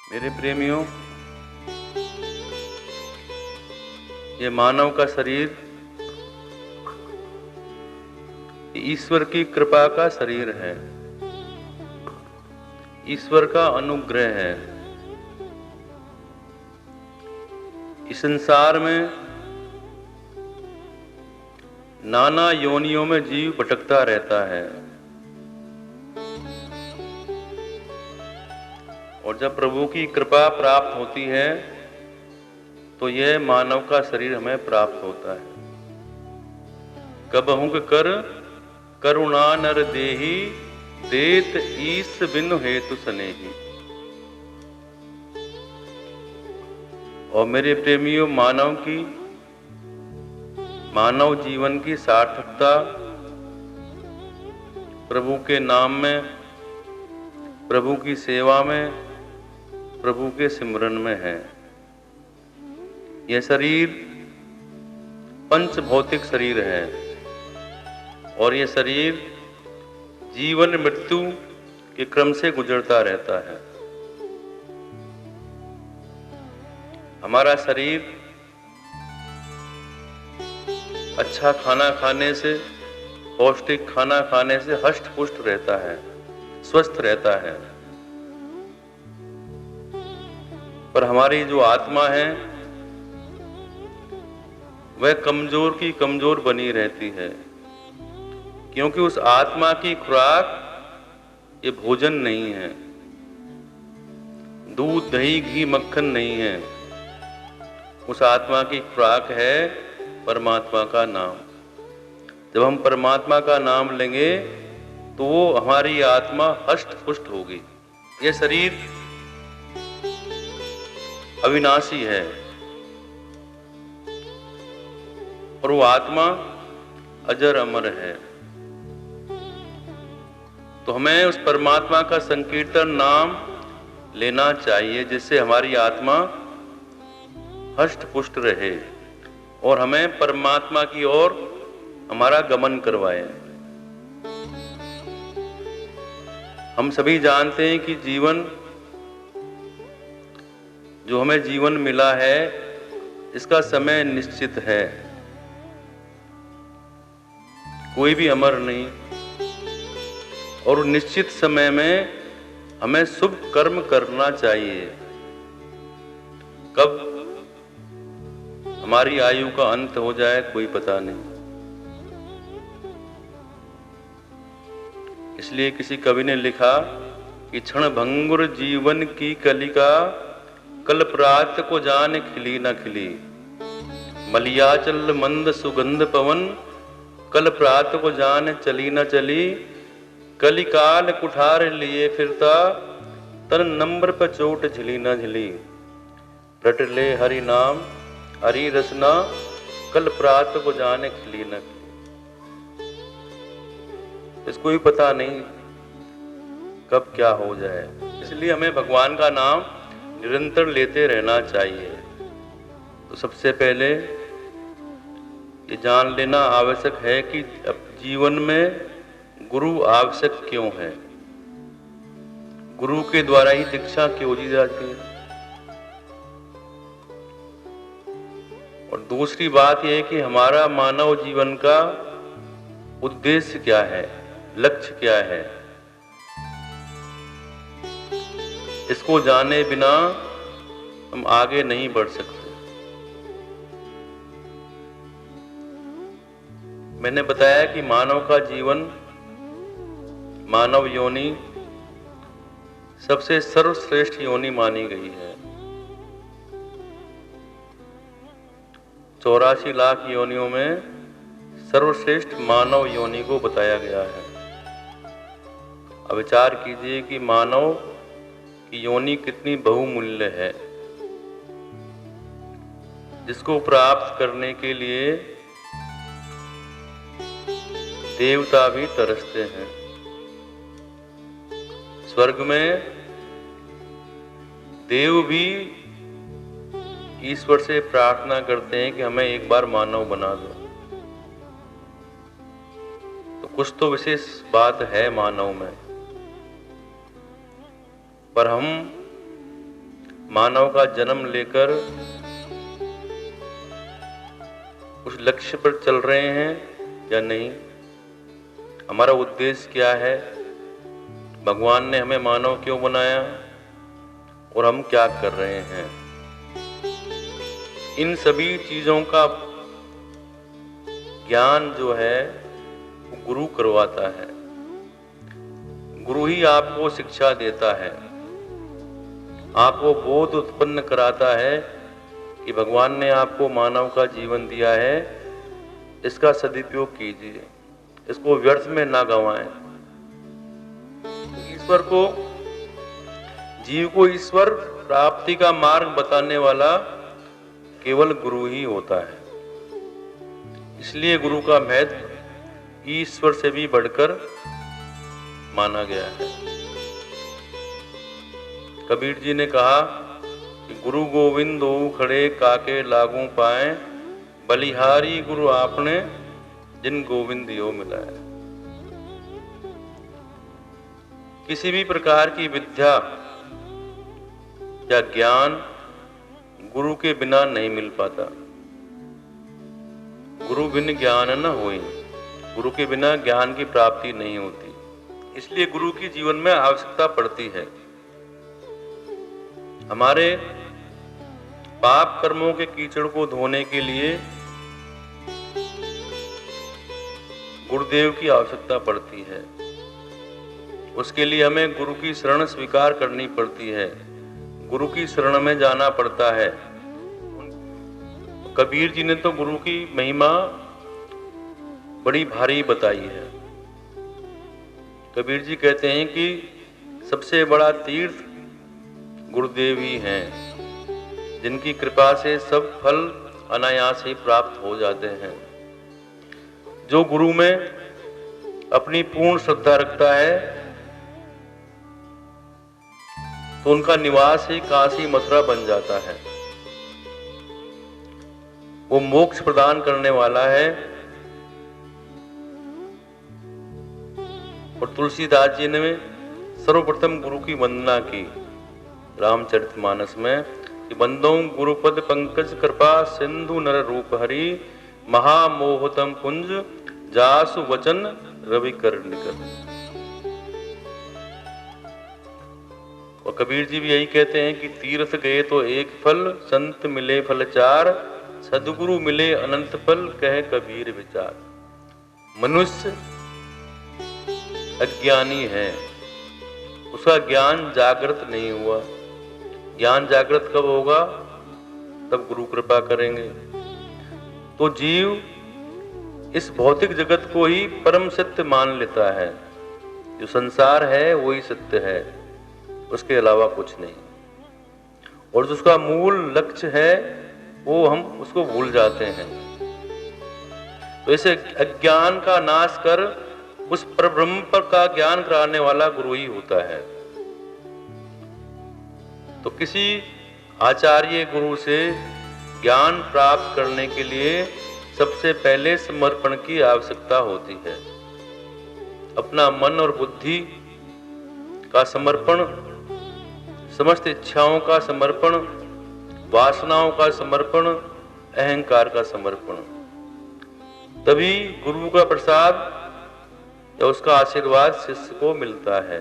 मेरे प्रेमियों, ये मानव का शरीर ईश्वर की कृपा का शरीर है, ईश्वर का अनुग्रह है। इस संसार में नाना योनियों में जीव भटकता रहता है और जब प्रभु की कृपा प्राप्त होती है तो यह मानव का शरीर हमें प्राप्त होता है। कबहुँ कर करुणा नर देहि, देत ईस बिनु हेतु सनेहि। और मेरे प्रेमियों, मानव जीवन की सार्थकता प्रभु के नाम में, प्रभु की सेवा में, प्रभु के सिमरन में है। यह शरीर पंच भौतिक शरीर है और यह शरीर जीवन मृत्यु के क्रम से गुजरता रहता है। हमारा शरीर अच्छा खाना खाने से, पौष्टिक खाना खाने से हष्ट पुष्ट रहता है, स्वस्थ रहता है, पर हमारी जो आत्मा है वह कमजोर की कमजोर बनी रहती है, क्योंकि उस आत्मा की खुराक ये भोजन नहीं है, दूध दही घी मक्खन नहीं है। उस आत्मा की खुराक है परमात्मा का नाम। जब हम परमात्मा का नाम लेंगे तो वो हमारी आत्मा हष्ट पुष्ट होगी। यह शरीर अविनाशी है और वो आत्मा अजर अमर है। तो हमें उस परमात्मा का संकीर्तन नाम लेना चाहिए, जिससे हमारी आत्मा हष्ट पुष्ट रहे और हमें परमात्मा की ओर हमारा गमन करवाए। हम सभी जानते हैं कि जीवन, जो हमें जीवन मिला है, इसका समय निश्चित है, कोई भी अमर नहीं। और निश्चित समय में हमें शुभ कर्म करना चाहिए। कब हमारी आयु का अंत हो जाए कोई पता नहीं। इसलिए किसी कवि ने लिखा कि क्षण भंगुर जीवन की कलिका, कल प्रात को जान खिली न खिली। मलियाचल मंद सुगंध पवन, कल प्रात को जान चली न चली। कलिकाल कुठार लिए फिरता, तन नंबर पर चोट झिली न झिली। रट ले हरि नाम हरि रसना, कल प्रात को जाने खिली न खिली। इसको भी पता नहीं कब क्या हो जाए, इसलिए हमें भगवान का नाम निरंतर लेते रहना चाहिए। तो सबसे पहले ये जान लेना आवश्यक है कि अब जीवन में गुरु आवश्यक क्यों है, गुरु के द्वारा ही दीक्षा क्यों दी जाती है। और दूसरी बात यह है कि हमारा मानव जीवन का उद्देश्य क्या है, लक्ष्य क्या है। इसको जाने बिना हम आगे नहीं बढ़ सकते। मैंने बताया कि मानव का जीवन, मानव योनि सबसे सर्वश्रेष्ठ योनि मानी गई है। 84 लाख योनियों में सर्वश्रेष्ठ मानव योनि को बताया गया है। अब विचार कीजिए कि मानव की योनि कितनी बहुमूल्य है, जिसको प्राप्त करने के लिए देवता भी तरसते हैं। स्वर्ग में देव भी ईश्वर से प्रार्थना करते हैं कि हमें एक बार मानव बना दो। तो कुछ तो विशेष बात है मानव में, पर हम मानव का जन्म लेकर उस लक्ष्य पर चल रहे हैं या नहीं, हमारा उद्देश्य क्या है, भगवान ने हमें मानव क्यों बनाया और हम क्या कर रहे हैं। इन सभी चीजों का ज्ञान जो है वो गुरु करवाता है। गुरु ही आपको शिक्षा देता है, आपको बोध उत्पन्न कराता है कि भगवान ने आपको मानव का जीवन दिया है, इसका सदुपयोग कीजिए, इसको व्यर्थ में ना गंवाएं। ईश्वर को, जीव को ईश्वर प्राप्ति का मार्ग बताने वाला केवल गुरु ही होता है। इसलिए गुरु का महत्व ईश्वर से भी बढ़कर माना गया है। कबीर जी ने कहा कि गुरु गोविंद दो खड़े काके लागू पाए, बलिहारी गुरु आपने जिन गोविंद यो मिलाए। किसी भी प्रकार की विद्या या ज्ञान गुरु के बिना नहीं मिल पाता। गुरु बिन ज्ञान न होई, गुरु के बिना ज्ञान की प्राप्ति नहीं होती। इसलिए गुरु की जीवन में आवश्यकता पड़ती है। हमारे पाप कर्मों के कीचड़ को धोने के लिए गुरुदेव की आवश्यकता पड़ती है। उसके लिए हमें गुरु की शरण स्वीकार करनी पड़ती है, गुरु की शरण में जाना पड़ता है। कबीर जी ने तो गुरु की महिमा बड़ी भारी बताई है। कबीर जी कहते हैं कि सबसे बड़ा तीर्थ गुरुदेव ही हैं, जिनकी कृपा से सब फल अनायास ही प्राप्त हो जाते हैं। जो गुरु में अपनी पूर्ण श्रद्धा रखता है तो उनका निवास ही काशी मथुरा बन जाता है। वो मोक्ष प्रदान करने वाला है। और तुलसीदास जी ने सर्वप्रथम गुरु की वंदना की रामचरितमानस में कि बंदों गुरुपद पंकज कृपा सिंधु नर रूप हरि, महामोहतम कुंज जासु वचन रवि कर निकल। और कबीर जी भी यही कहते हैं कि तीर्थ गए तो एक फल, संत मिले फल चार, सदगुरु मिले अनंत फल, कहे कबीर विचार। मनुष्य अज्ञानी है, उसका ज्ञान जागृत नहीं हुआ। ज्ञान जागृत कब होगा? तब गुरु कृपा करेंगे। तो जीव इस भौतिक जगत को ही परम सत्य मान लेता है। जो संसार है वही सत्य है, उसके अलावा कुछ नहीं। और जो उसका मूल लक्ष्य है वो हम उसको भूल जाते हैं। तो इसे अज्ञान का नाश कर उस परब्रह्म पर का ज्ञान कराने वाला गुरु ही होता है। तो किसी आचार्य गुरु से ज्ञान प्राप्त करने के लिए सबसे पहले समर्पण की आवश्यकता होती है। अपना मन और बुद्धि का समर्पण, समस्त इच्छाओं का समर्पण, वासनाओं का समर्पण, अहंकार का समर्पण, तभी गुरु का प्रसाद या उसका आशीर्वाद शिष्य को मिलता है।